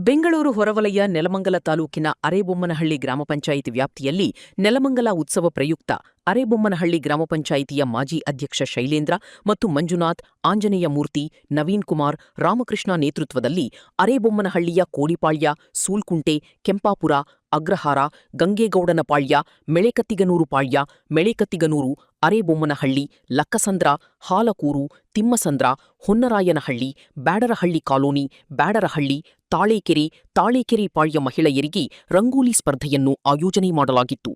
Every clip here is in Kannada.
ಬೆಂಗಳೂರು ಹೊರವಲಯ ನೆಲಮಂಗಲ ತಾಲೂಕಿನ ಅರೇಬೊಮ್ಮನಹಳ್ಳಿ ಗ್ರಾಮ ಪಂಚಾಯಿತಿ ವ್ಯಾಪ್ತಿಯಲ್ಲಿ ನೆಲಮಂಗಲ ಉತ್ಸವ ಪ್ರಯುಕ್ತ ಅರೇಬೊಮ್ಮನಹಳ್ಳಿ ಗ್ರಾಮ ಪಂಚಾಯಿತಿಯ ಮಾಜಿ ಅಧ್ಯಕ್ಷ ಶೈಲೇಂದ್ರ ಮತ್ತು ಮಂಜುನಾಥ್, ಆಂಜನೇಯ ಮೂರ್ತಿ, ನವೀನ್ ಕುಮಾರ್, ರಾಮಕೃಷ್ಣ ನೇತೃತ್ವದಲ್ಲಿ ಅರೇಬೊಮ್ಮನಹಳ್ಳಿಯ ಕೋಡಿಪಾಳ್ಯ, ಸೂಲ್ಕುಂಟೆ, ಕೆಂಪಾಪುರ, ಅಗ್ರಹಾರ, ಗಂಗೇಗೌಡನಪಾಳ್ಯ, ಮೆಳೆಕತ್ತಿಗನೂರು ಪಾಳ್ಯ, ಮೆಳೆಕತ್ತಿಗನೂರು, ಅರೇಬೊಮ್ಮನಹಳ್ಳಿ, ಲಕ್ಕಸಂದ್ರ, ಹಾಲಕೂರು, ತಿಮ್ಮಸಂದ್ರ, ಹೊನ್ನರಾಯನಹಳ್ಳಿ, ಬ್ಯಾಡರಹಳ್ಳಿ ಕಾಲೋನಿ, ಬ್ಯಾಡರಹಳ್ಳಿ, ತಾಳೇಕೆರೆ, ತಾಳೇಕೆರೆ ಪಾಳ್ಯ ಮಹಿಳೆಯರಿಗೆ ರಂಗೋಲಿ ಸ್ಪರ್ಧೆಯನ್ನು ಆಯೋಜನೆ ಮಾಡಲಾಗಿತ್ತು.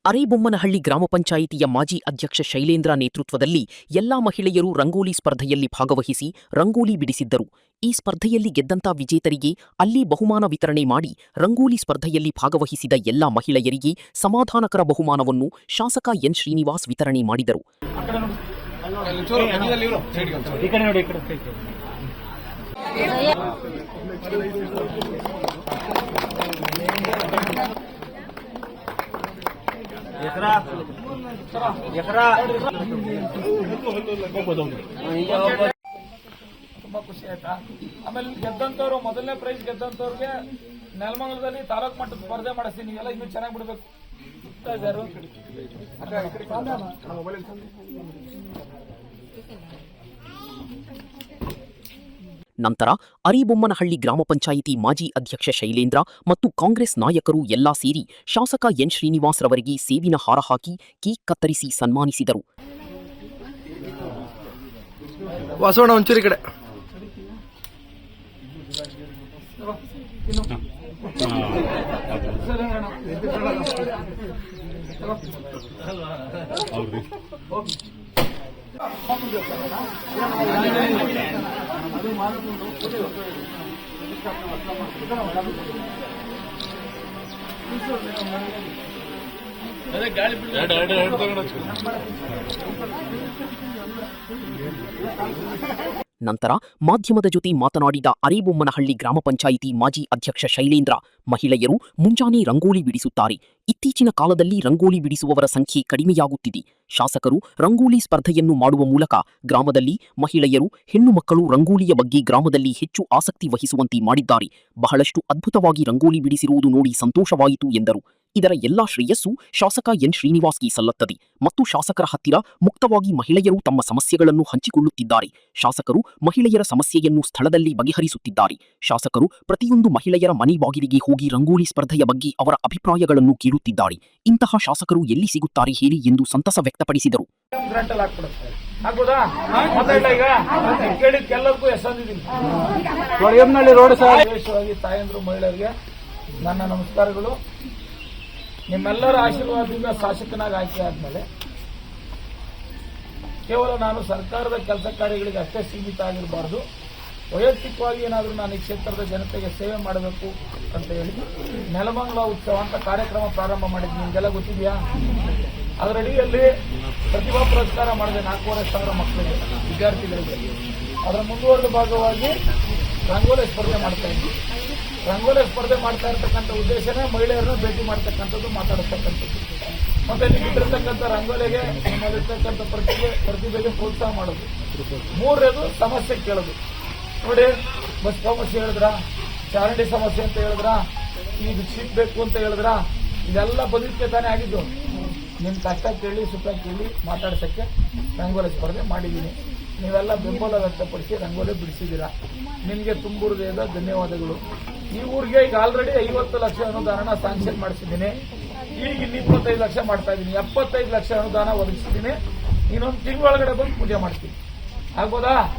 ಅರೇಬೊಮ್ಮನಹಳ್ಳಿ ಗ್ರಾಮ ಪಂಚಾಯಿತಿಯ ಮಾಜಿ ಅಧ್ಯಕ್ಷ ಶೈಲೇಂದ್ರ ನೇತೃತ್ವದಲ್ಲಿ ಎಲ್ಲಾ ಮಹಿಳೆಯರು ರಂಗೋಲಿ ಸ್ಪರ್ಧೆಯಲ್ಲಿ ಭಾಗವಹಿಸಿ ರಂಗೋಲಿ ಬಿಡಿಸಿದ್ದರು. ಈ ಸ್ಪರ್ಧೆಯಲ್ಲಿ ಗೆದ್ದಂತ ವಿಜೇತರಿಗೆ ಅಲ್ಲಿ ಬಹುಮಾನ ವಿತರಣೆ ಮಾಡಿ ರಂಗೋಲಿ ಸ್ಪರ್ಧೆಯಲ್ಲಿ ಭಾಗವಹಿಸಿದ ಎಲ್ಲಾ ಮಹಿಳೆಯರಿಗೆ ಸಮಾಧಾನಕರ ಬಹುಮಾನವನ್ನು ಶಾಸಕ ಎನ್ ಶ್ರೀನಿವಾಸ್ ವಿತರಣೆ ಮಾಡಿದರು. ತುಂಬಾ ಖುಷಿ ಆಯ್ತಾ. ಆಮೇಲೆ ಗೆದ್ದಂತವ್ರು ಮೊದಲನೇ ಪ್ರೈಸ್ ಗೆದ್ದಂತವ್ರಿಗೆ ನೆಲಮಂಗಲದಲ್ಲಿ ತಾಲೂಕು ಮಟ್ಟದ ಸ್ಪರ್ಧೆ ಮಾಡಿಸ್ತೀನಿ. ನೀವೆಲ್ಲ ಇನ್ನೂ ಚೆನ್ನಾಗಿ ಬಿಡ್ಬೇಕು. ನಂತರ ಅರೇಬೊಮ್ಮನಹಳ್ಳಿ ಗ್ರಾಮ ಪಂಚಾಯಿತಿ ಮಾಜಿ ಅಧ್ಯಕ್ಷ ಶೈಲೇಂದ್ರ ಮತ್ತು ಕಾಂಗ್ರೆಸ್ ನಾಯಕರು ಎಲ್ಲಾ ಸೇರಿ ಶಾಸಕ ಎನ್ ಶ್ರೀನಿವಾಸ್ ರವರಿಗೆ ಸೇಬಿನ ಹಾರ ಹಾಕಿ ಕೇಕ್ ಕತ್ತರಿಸಿ ಸನ್ಮಾನಿಸಿದರು. ನಂತರ ಮಾಧ್ಯಮದ ಜೊತೆ ಮಾತನಾಡಿದ ಅರೇಬೊಮ್ಮನಹಳ್ಳಿ ಗ್ರಾಮ ಪಂಚಾಯಿತಿ ಮಾಜಿ ಅಧ್ಯಕ್ಷ ಶೈಲೇಂದ್ರ, ಮಹಿಳೆಯರು ಮುಂಜಾನೆ ರಂಗೋಲಿ ಬಿಡಿಸುತ್ತಾರೆ. ಇತ್ತೀಚಿನ ಕಾಲದಲ್ಲಿ ರಂಗೋಲಿ ಬಿಡಿಸುವವರ ಸಂಖ್ಯೆ ಕಡಿಮೆಯಾಗುತ್ತಿದೆ. ಶಾಸಕರು ರಂಗೋಲಿ ಸ್ಪರ್ಧೆಯನ್ನು ಮಾಡುವ ಮೂಲಕ ಗ್ರಾಮದಲ್ಲಿ ಮಹಿಳೆಯರು, ಹೆಣ್ಣು ಮಕ್ಕಳು ರಂಗೋಲಿಯ ಬಗ್ಗೆ ಗ್ರಾಮದಲ್ಲಿ ಹೆಚ್ಚು ಆಸಕ್ತಿ ವಹಿಸುವಂತೆ ಮಾಡಿದ್ದಾರೆ. ಬಹಳಷ್ಟು ಅದ್ಭುತವಾಗಿ ರಂಗೋಲಿ ಬಿಡಿಸಿರುವುದು ನೋಡಿ ಸಂತೋಷವಾಯಿತು ಎಂದರು. ಇದರ ಎಲ್ಲಾ ಶ್ರೇಯಸ್ಸು ಶಾಸಕ ಎನ್ ಶ್ರೀನಿವಾಸ್ಗೆ ಸಲ್ಲುತ್ತದೆ ಮತ್ತು ಶಾಸಕರ ಹತ್ತಿರ ಮುಕ್ತವಾಗಿ ಮಹಿಳೆಯರು ತಮ್ಮ ಸಮಸ್ಯೆಗಳನ್ನು ಹಂಚಿಕೊಳ್ಳುತ್ತಿದ್ದಾರೆ. ಶಾಸಕರು ಮಹಿಳೆಯರ ಸಮಸ್ಯೆಯನ್ನು ಸ್ಥಳದಲ್ಲಿ ಬಗೆಹರಿಸುತ್ತಿದ್ದಾರೆ. ಶಾಸಕರು ಪ್ರತಿಯೊಂದು ಮಹಿಳೆಯರ ಮನೆ ಬಾಗಿಲಿಗೆ ಹೋಗಿ ರಂಗೋಲಿ ಸ್ಪರ್ಧೆಯ ಬಗ್ಗೆ ಅವರ ಅಭಿಪ್ರಾಯಗಳನ್ನು ಕೇಳುತ್ತಿದ್ದಾರೆ. ಇಂತಹ ಶಾಸಕರು ಎಲ್ಲಿ ಸಿಗುತ್ತಾರೆ ಹೇಳಿ ಎಂದು ಸಂತಸ ವ್ಯಕ್ತಪಡಿಸಿದರು. ತಾಯಂದ್ರು ಮಹಿಳೆಯರಿಗೆ ನನ್ನ ನಮಸ್ಕಾರಗಳು. ನಿಮ್ಮೆಲ್ಲರ ಆಶೀರ್ವಾದದಿಂದ ಶಾಸಕನಾಗಿ ಆಯ್ಕೆ ಆದ್ಮೇಲೆ ಕೇವಲ ನಾನು ಸರ್ಕಾರದ ಕೆಲಸ ಕಾರ್ಯಗಳಿಗೆ ಅಷ್ಟೇ ಸೀಮಿತ ಆಗಿರಬಾರ್ದು, ವೈಯಕ್ತಿಕವಾಗಿ ಏನಾದರೂ ನಾನು ಈ ಕ್ಷೇತ್ರದ ಜನತೆಗೆ ಸೇವೆ ಮಾಡಬೇಕು ಅಂತ ಹೇಳಿ ನೆಲಮಂಗಲ ಉತ್ಸವ ಅಂತ ಕಾರ್ಯಕ್ರಮ ಪ್ರಾರಂಭ ಮಾಡಿದ್ವಿ. ನಿಮಗೆಲ್ಲ ಗೊತ್ತಿದೆಯಾ? ಅದರ ಅಡಿಯಲ್ಲಿ ಪ್ರತಿಭಾ ಪುರಸ್ಕಾರ ಮಾಡಿದೆ 4,500 ಮಕ್ಕಳಿಗೆ, ವಿದ್ಯಾರ್ಥಿಗಳಿಗೆ. ಅದರ ಮುಂದುವರೆದ ಭಾಗವಾಗಿ ರಂಗೋಲಿ ಸ್ಪರ್ಧೆ ಮಾಡ್ತಾ ಇದ್ವಿ. ರಂಗೋಲಿ ಸ್ಪರ್ಧೆ ಮಾಡ್ತಾ ಇರ್ತಕ್ಕಂಥ ಉದ್ದೇಶನೇ ಮಹಿಳೆಯರನ್ನು ಭೇಟಿ ಮಾಡ್ತಕ್ಕಂಥದ್ದು, ಮಾತಾಡ್ತಕ್ಕಂಥದ್ದು. ಮತ್ತೆ ನಿಮ್ಮಿಟ್ಟಿರ್ತಕ್ಕಂಥ ರಂಗೋಲಿಗೆ, ನಿಮ್ಮಲ್ಲಿರ್ತಕ್ಕಂಥ ಪ್ರತಿಭೆಗೆ ಪ್ರೋತ್ಸಾಹ ಮಾಡೋದು. ಮೂರನೇದು ಸಮಸ್ಯೆ ಕೇಳೋದು. ನೋಡಿ, ಬಸ್ ಸಮಸ್ಯೆ ಹೇಳಿದ್ರ, ಚಾರಂಡಿ ಸಮಸ್ಯೆ ಅಂತ ಹೇಳಿದ್ರ, ಈಗ ಶೀಟ್ ಬೇಕು ಅಂತ ಹೇಳಿದ್ರ, ಇದೆಲ್ಲ ಬದುಕಿಗೆ ತಾನೇ ಆಗಿದ್ದು. ನಿಮ್ಮ ಕಷ್ಟ ಕೇಳಿ, ಸುಖ ಕೇಳಿ ಮಾತಾಡ್ಸಕ್ಕೆ ರಂಗೋಲಿ ಸ್ಪರ್ಧೆ ಮಾಡಿದ್ದೀನಿ. ನೀವೆಲ್ಲ ಬೆಂಬಲ ವ್ಯಕ್ತಪಡಿಸಿ ರಂಗೋಲಿ ಬಿಡಿಸಿದ್ದೀರಾ. ನಿಮಗೆ ತುಂಬ ಹೃದಯದ ಧನ್ಯವಾದಗಳು. ಈ ಊರಿಗೆ ಈಗ ಆಲ್ರೆಡಿ 50 ಲಕ್ಷ ಅನುದಾನ ಸ್ಯಾಂಕ್ಷನ್ ಮಾಡಿಸಿದ್ದೀನಿ. ಈಗ ಇಲ್ಲಿ 25 ಲಕ್ಷ ಮಾಡ್ತಾ ಇದ್ದೀನಿ. 75 ಲಕ್ಷ ಅನುದಾನ ಒದಗಿಸಿದ್ದೀನಿ. ಇನ್ನೊಂದು ತಿಂಗಳೊಳಗಡೆ ಬಂದು ಪೂಜೆ ಮಾಡ್ತೀನಿ. ಆಗ್ಬೋದಾ?